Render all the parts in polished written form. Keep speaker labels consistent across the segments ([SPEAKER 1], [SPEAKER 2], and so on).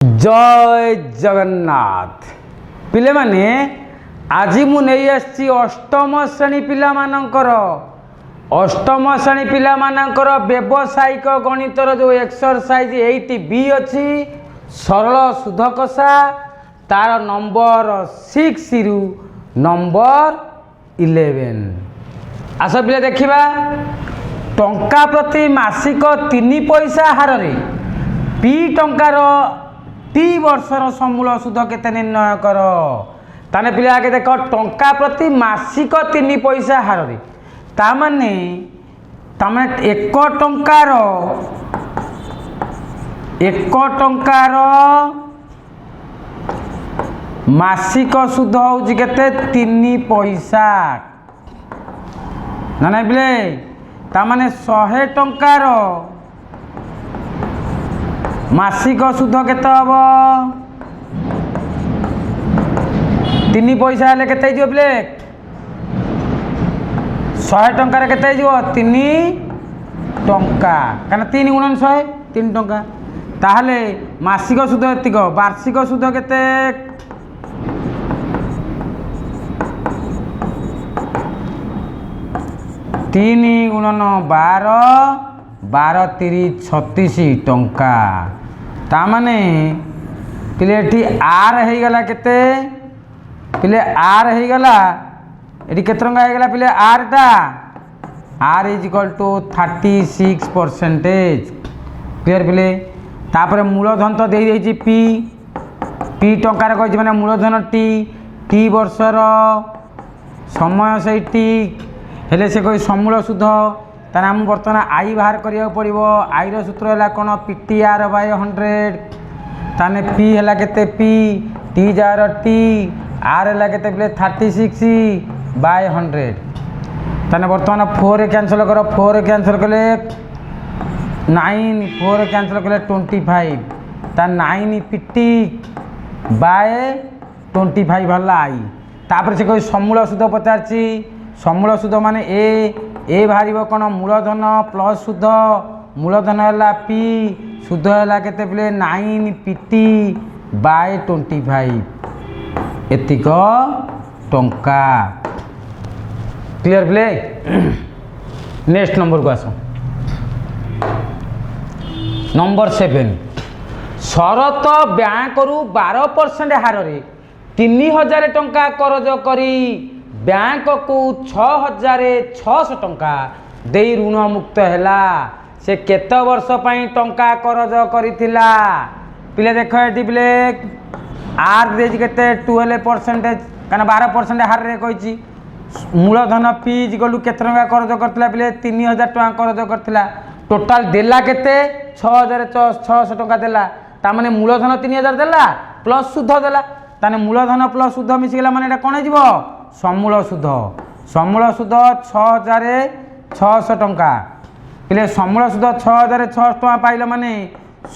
[SPEAKER 1] जय जगन्नाथ पिले माने आज मु नहीं आसी अष्टम श्रेणी पिला मानकर अष्टम श्रेणी पिला मानकर व्यावसायिक गणितर जो एक्सरसाइज 8B अच्छी सरल सुध कषा तार नंबर 6 रु नंबर 11 आस पिले देखिबा टंका प्रति मासिक 3 पैसा हार रे पी टंकार टी वर्षर समूल सुध केते निर्णय कर ताने पिले आगे देख टंका प्रति मासिक 3 पैसा हार रे तामाने एक टंकार मासिक सुध होउची केते 3 पैसा ना ना पिले तामाने 100 टंकार मासिक सुध केते हबो 3 पैसा हेले केते जियो पिले 100 टंकार केते जियो 3 टंका काना 3 गुणन 100 3 टंका ताहले मासिक सुध एतिक वार्षिक सुध केते 3 गुणन 12 12 3 36 टंका तामाने पिले एठी आर हे गला केते पिले आर हे गला एठी केते टंका हे गला पिले आर टा आर इज इक्वल टू 36% क्लियर पिले तापर मूलधन तो दे देछि पी टंकार कहछि माने मूलधन टी वर्षर समय से टी हेले से कोई समूल सुध ताने हम बर्तमान आई बाहर करिया पड़िबो आई रो सूत्र हला कोन पीटीआर बाय 100 ताने पी हला केते P T jar T R हला केते प्ले 36 बाय 100 ताने बर्तमान 4 कैंसिल करो 4 कैंसिल कले 9 4 कैंसिल कले 25 ता 9 पीटी बाय 25 हला आई तापर से कोई समूल सुध पचारची समूल सुध माने ए बाहर कौन मूलधन प्लस सुध मूलधन है पी सुध है केते पिले 9 पीटी बाय 25 एतिक टंका क्लियर पिले नेक्स्ट नंबर को आस नंबर 7 शरत बैंक रु 12% हार रे 3000 टंका करज करी बैंक को 6600 टंका दे ऋण मुक्त हैला से केत वर्ष पई टंका करज करिथिला पिले देख एटी पिले आर देज केते 12% काना 12% हार रे कहिची मूलधन पी गलु केते टंका करज करथिला पिले 3000 टंका करज करथिला टोटल देला केते 6600 टंका देला ता माने मूलधन 3000 देला प्लस सुध देला ताने मूलधन प्लस सुध मिसी गेला माने एटा कोन जिवो समूल सुध 6600 टंका पिले समूल सुध 6600 टंका पाइल माने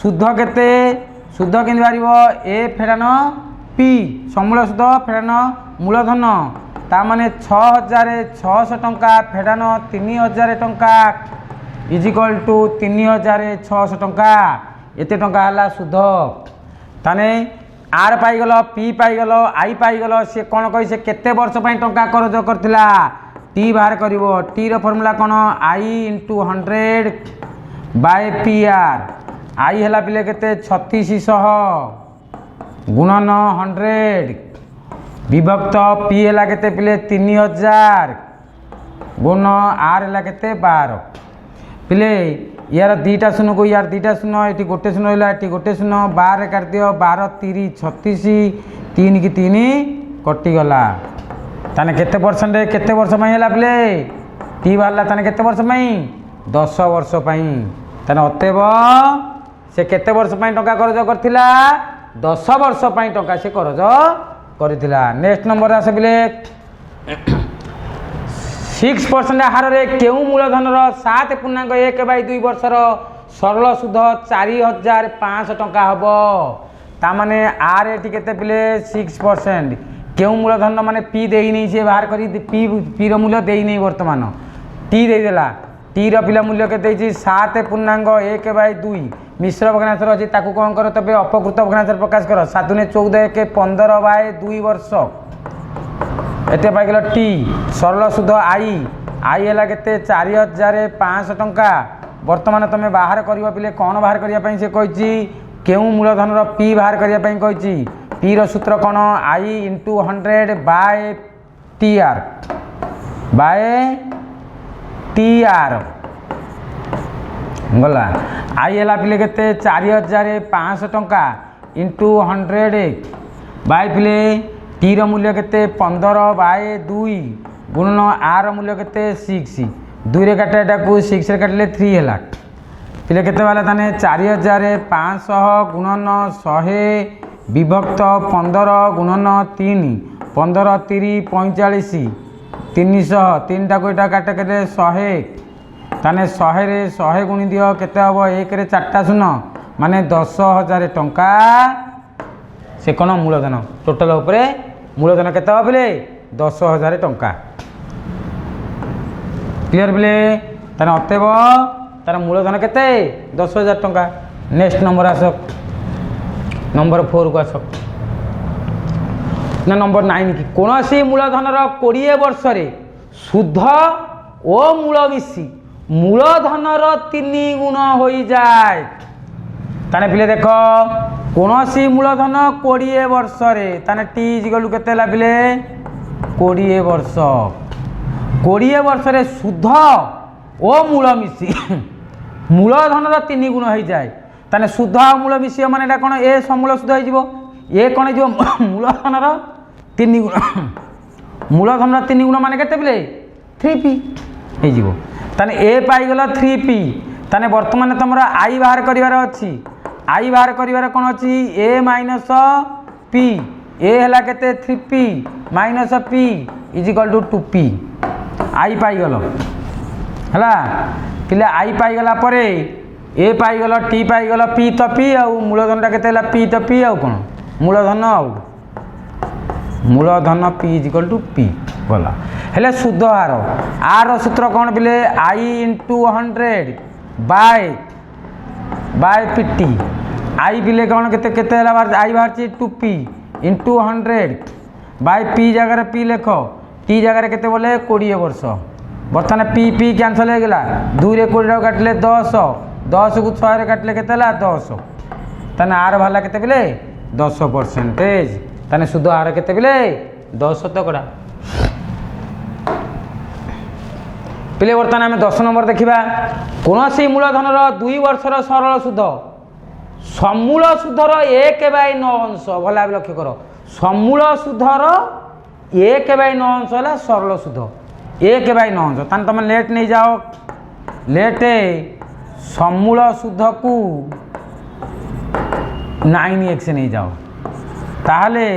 [SPEAKER 1] सुध केते सुध केन बारिबो ए फेरान पी समूल सुध फेरान मूलधन ता माने 6600 टंका फेरान 3000 टंका इज इक्वल टू 3600 टंका एते टंका हला सुध ताने आर पाइगल पी पाइगल आई पाइगल सी कौन कही से केते वर्ष पई टंका करज करथिला टी बाहर करिवो टी रो फार्मूला कौन I into 100 by P R I हला पिले केते 3600 गुणन 100 विभक्त पी हला केते पिले 3000 गुण आर हला केते 12 पिले यार दीटा शून्य को यार दीटा शून्य ये गोटे शून्य रहा ये गोटे शून्य 12 काट दियो 12 3 36 3 की 3 कटिगला ताने केते परसेंट केते वर्ष पई हला प्ले टी बाहरला ताने केते वर्ष पई 10 वर्ष पई ताने अतेब से केते वर्ष पई टंका करज करथिला 10 वर्ष पई टंका से करज करथिला नेक्स्ट नंबर आसे बिले 6% हार रे केउ मूलधन 7.1/2 वर्षर सरल सुध 4500 टंका हबो ता माने आर एटी केते पिले 6% केउ मूलधन माने पी देई नै से बाहर करी पी रो मूल्य देई नै वर्तमान टी देई देला टी रो पिला मूल्य केते छि 7.1/2 मिश्र भग्नांशर अच्छी ताकू कौन कर तब अपकृत भग्नांशर प्रकाश कर 7 × 14 = 15 बाय 2 वर्ष एत पाइल टी सरल सुध आई आई है के 4500 टंका बर्तमान तुम बाहर कर पिले कौन बाहर करने से कही केउ मूलधन पी बाहर करने कही पी सूत्र कौन I into 100 bye T R गला आई है पिले के 4500 टंका इंटू 100 बाय पिले टी मूल्य के 15 बाय 2 गुणन आर मूल्य के 6 2 रे काटे को 6 रे काटिले 3 है पिले केते वाला ताने 4500 गुणन 100 विभक्त 15 गुणन 3 15 3 45 300 3 टाको एटा काटे के 100 ताने 100 रे 100 गुणी दियो केते हबो 1 रे 4टा शून्य माने 10,000 टंका से कोन मूलधन टोटल उपरे मूलधन केते हबो पिले 10,000 टंका क्लियर पिले ताने अतेब तार मूलधन केते 10,000 टंका नेक्स्ट नंबर आस नंबर 4 को आस ना नंबर 9 की कौन सी मूलधन 20 वर्ष रे शुद्ध ओ मूल मिसी मूलधन 3 गुण हो जाए ताने पिले देख कौन सी मूलधन 20 वर्ष रे ताने टी इक्वल केते ला पिले 20 वर्ष 20 वर्ष रे शुद्ध ओ मूल मिसी मूलधन 3 गुण हो जाए ताने शुद्ध आ मूल मिसी माने एटा कोन ए समूल शुद्ध हो ए कोन जो मूलधन 3 गुण मूलधन 3 गुण माने केते पिले 3p हे जीवो ताने ए पाई गला 3p ताने वर्तमान तुमर आई बाहर करिवार अछि आई बाहर करिवार कोन अछि a - p a हला केते 3p - p = 2p आई पाई गलो हला पिले आई पाई गला परे ए पाई गलो टी पाई गलो p तो p आ मूलधन केते हला p तो p आ कोन मूलधन p = p गला हेले शुद्ध हार आर सूत्र कौन पिले आई इंटू 100 बाय पीटी आई पिले कौन केते केते आई बाहर 2p इंटू 100 बाय पी जगह पी लेख टी जगह केते बोले 20 वर्ष बर्तमान पी पी कैंसल हो गला 2 रे 20 काटले 10 10 को 6 रे काटले केते ला 10 तने आर भाला केते पिले 10% तने शुद्ध आर केते पिले 10 तकड़ा पिले बर्तमान आम 10 नंबर देखा कौन सी मूलधन 2 वर्षर सरल सुध समूल सुधर 1/9 अंश भला लक्ष्य कर समूल सुधर 1/9 अंश है सरल सुध 1/9 अंश तान तुम लेट नहीं जाओ लेट समूल सुध को 9x नहीं जाओ ताहले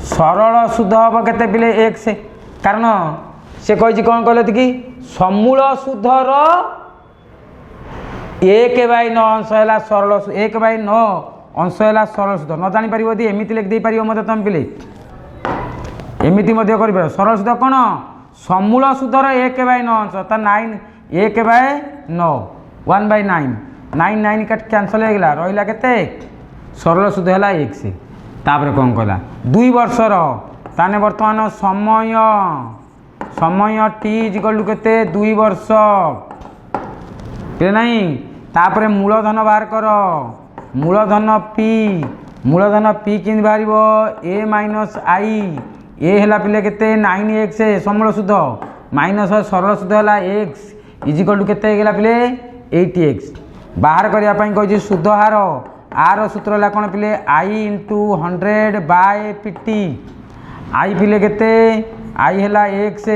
[SPEAKER 1] सरल सुध हम केते पिले 1 से कारण से कही कौन कहते कि समूल सुधर 1/9 अंश है सरल 1/9 अंश है सरल सुध न जापर यदि एमती लिखिदे पार मत तुम पिले एमती कर सरल सुध कौन समूल सुधर 1/9 अंश तो 9 1/9 1/9 9 9 कट कैंसल हो गला रहा के सरल सुध है 1 से तापर कौन कहला 2 वर्षर ताने वर्तमान समय टी इक्वल केते 2 वर्ष नहीं तापर मूलधन बाहर कर मूलधन पी कि बाहर a - आई ए है पिले केते 9x समूल सुध माइनस सरल सुध है x इक्वल केते गला पिले 80x बाहर करने कही शुद्ध हार आर सूत्र है कौन पिले आई इंटू 100 बाय पीटी आई पिले केते आई है x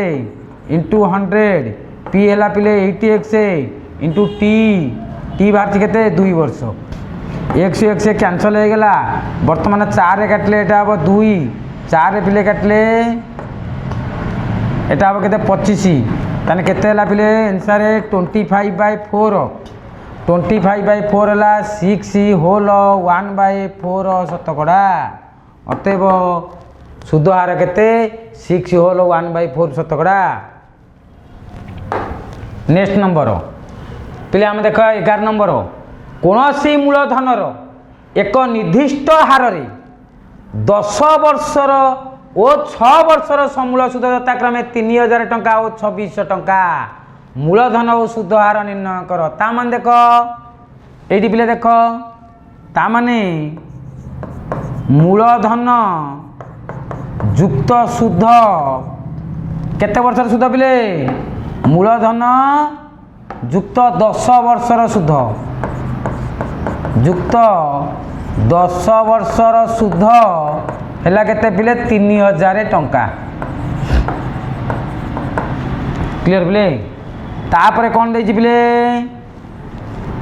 [SPEAKER 1] इंटू 100 पी है पिले 80x इंटू टी बाहर केते 2 वर्ष 1 से कैंसल हो गला बर्तमान 4 रे काटले एटा हम 2 4 रे पिले काटले एटा हम केते 25 ताने केते हला पिले आंसर 25/4 25/4 है 6 होल 1/4 शतकड़ा अतएव शुद्ध हार केते 6 होल 1/4 शतकड़ा। नेक्स्ट नंबर पिले आम देख 11 नंबर କୌଣସି ମୂଳଧନର ଏକ ନିର୍ଦ୍ଦିଷ୍ଟ ହାରରେ 10 ବର୍ଷର ଓ 6 ବର୍ଷର ସମୂଳ ସୁଧ ଯଥାକ୍ରମେ 3000 ଟଙ୍କା ଓ 2600 ଟଙ୍କା। ମୂଳଧନ ଓ ସୁଧ ହାର ନିର୍ଣ୍ଣୟ କର। ତା ମାନେ ଦେଖ এইটি পিলে দেখ তা মানে মূলধন যুক্ত সুধ কেতে বর্ষর সুধ পিলে মূলধন যুক্ত 10 বর্ষর সুধ যুক্ত 10 বর্ষর সুধ হেলা কেতে পিলে 3000 টঙ্কা। ক্লিয়ার পিলে তাপরে কোন দেইছি পিলে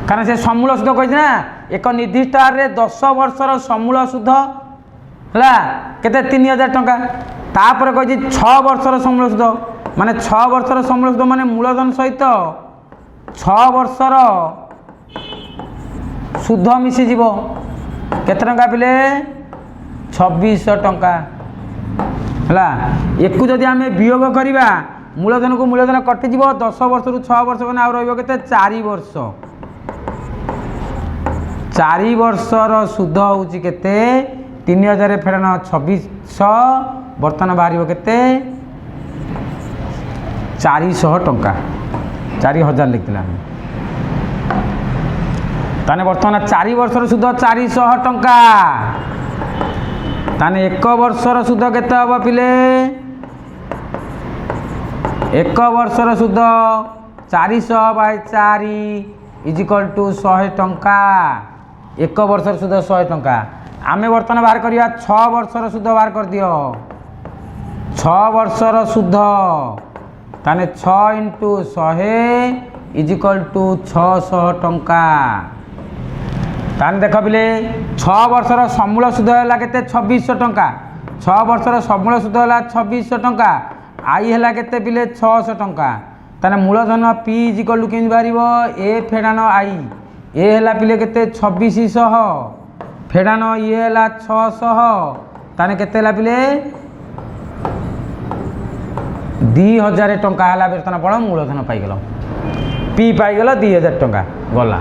[SPEAKER 1] কারণ সে সমূল সুধ কইছে না এক নির্দিষ্ট হারে 10 বর্ষর সমূল সুধ হলা কেতে 3000 টঙ্কা। তাপরে কইছি 6 বর্ষর সমূল সুধ মানে 6 বর্ষর সমূল সুধ মানে মূলধন সহিত 6 বর্ষর সুধ মিশি যাব কেতে টঙ্কা পিলে 2600 টঙ্কা হলা। একু যদি আমি বিয়োগ করিবা মূলধন কু মূলধন কটি যাব 10 বর্ষরু 6 বর্ষ মানে আর রইব কেতে 4 বর্ষ। 4 বর্ষর সুধ হচ্ছে কেতে 3000 ফেরান 2600 বর্তমান বাহার কেতে 400 টঙ্কা 4000 লিখিলা তাহলে বর্তমান 4 বর্ষর সুধ 400 টঙ্কা। তাহলে 1 বর্ষর সুধ কেতে হব পিলে 1 বর্ষর সুধ 400/4 = 100 টঙ্কা। 1 বর্ষর সুধ 100 টঙ্কা। আমি বর্তমান বাহার করিয়া 6 বর্ষর সুধ বাহার করে দিও 6 বর্ষর সুধ তাহলে 6 × 100 = 600 টঙ্কা। তাহলে দেখ পিলে 6 বর্ষর সমূল সুধ হলা কেতে 2600 টঙ্কা। 6 বর্ষর সমূল সুধ হলা 2600 টঙ্কা। আই হলা কেতে পিলে 600 টঙ্কা। তাহলে মূলধন পি = কেমতি বাহারিব এ ফেড়ান আই এ হলা পিলে কেতে 2600 ফেড়ান ইয়ে হলা 600 তাহলে কেতে হলা পিলে 2000 টঙ্কা হলা বেতন পড় মূলধন পাইগল পি পাইগল 2000 টঙ্কা গলা।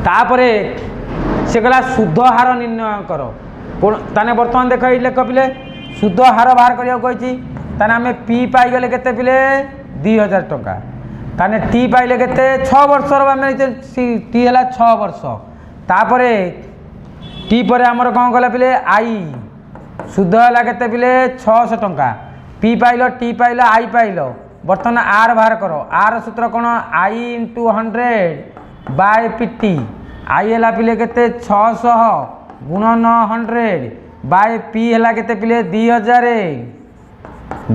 [SPEAKER 1] তাপরে সে গলা সুধ হার নির্ণয় কর। তাহলে বর্তমান দেখ এই লেখ পিলে সুধ হার বাহার করিয়া কইছি তাহলে আমি পি পাইগলে কেতে পিলে 2000 টঙ্কা। তাহলে টি পাইলে কেতে 6 বর্ষর আমি টি হলা 6 বর্ষ। তাপরে টি পরে আমার কম কলা পিলে আই সুধ হলা কেতে পিলে 600 টঙ্কা। পি পাইল টি পাইল আই পাইল বর্তমান আর বাহার কর। আর সূত্র কোণ আই × 100/pt আই হলা পিলে কেতে 600 × 100/পি হলা কেতে পিলে 2000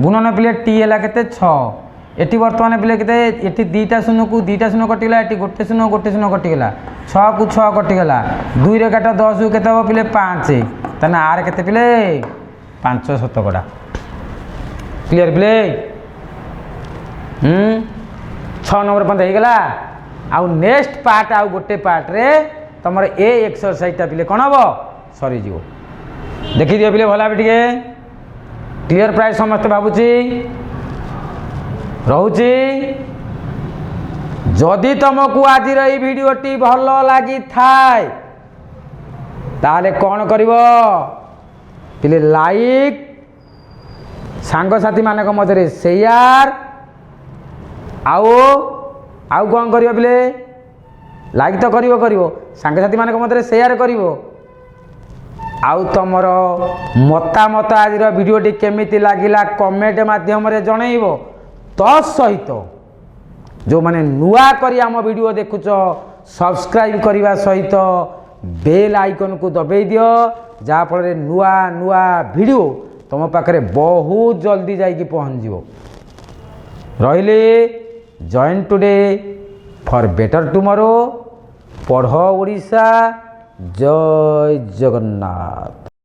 [SPEAKER 1] গুণন পিলে টি হলা কেতে 6। এটি বর্তমানে পিলে কেতে এটি 2টা শূন্য কু 2টা শূন্য কটিগলা এটি গোটে শূন্য কটিগলা 6 কু 6 কটিগলা 2 রে কাটা 10 কু কেতে হব পিলে 5 তাহলে আর কেতে পিলে 5 শতকড়া। ক্লিয়ার পিলে 6 নম্বর পর্যন্ত হয়ে গলা। আউ নেক্সট পার্ট আউ গোटे পার্ট রে তোমার এ এক্সরসাইজটা পিলে কোন হব সরি যাব দেখি দিও পিলে ভলা টিকে ক্লিয়ার প্রায় সমস্ত ভাবুছি রহুছি। যদি তোমাকে আজির এই ভিডিওটি ভালো লাগি থাই তাহলে কোন করিব পিলে লাইক সাংগসাথী মানক মধ্যে শেয়ার আউ কোন করিব পিলে লাইক তো করিব সাংগসাথী মানক মধ্যে শেয়ার করিব। আউ তোমার মতামত আজির ভিডিওটি কেমিতি লাগিলা কমেন্ট মাধ্যমে জনাইব। তৎসহিত যে মানে নুয়া করি আম ভিডিও দেখুছ সবসক্রাইব করিবা সহিত বেল আইকন কু দবাই দিও যাফଳରେ ନୂଆ ନୂଆ ଭିଡ଼ିଓ ତୁମ ପାଖରେ ବହୁତ ଜଲ୍ଦି ଯାଇକି ପହଞ୍ଚିଯିବ। ରହିଲି join today for better tomorrow. ପଢ଼ ଓଡ଼ିଶା। ଜୟ ଜଗନ୍ନାଥ।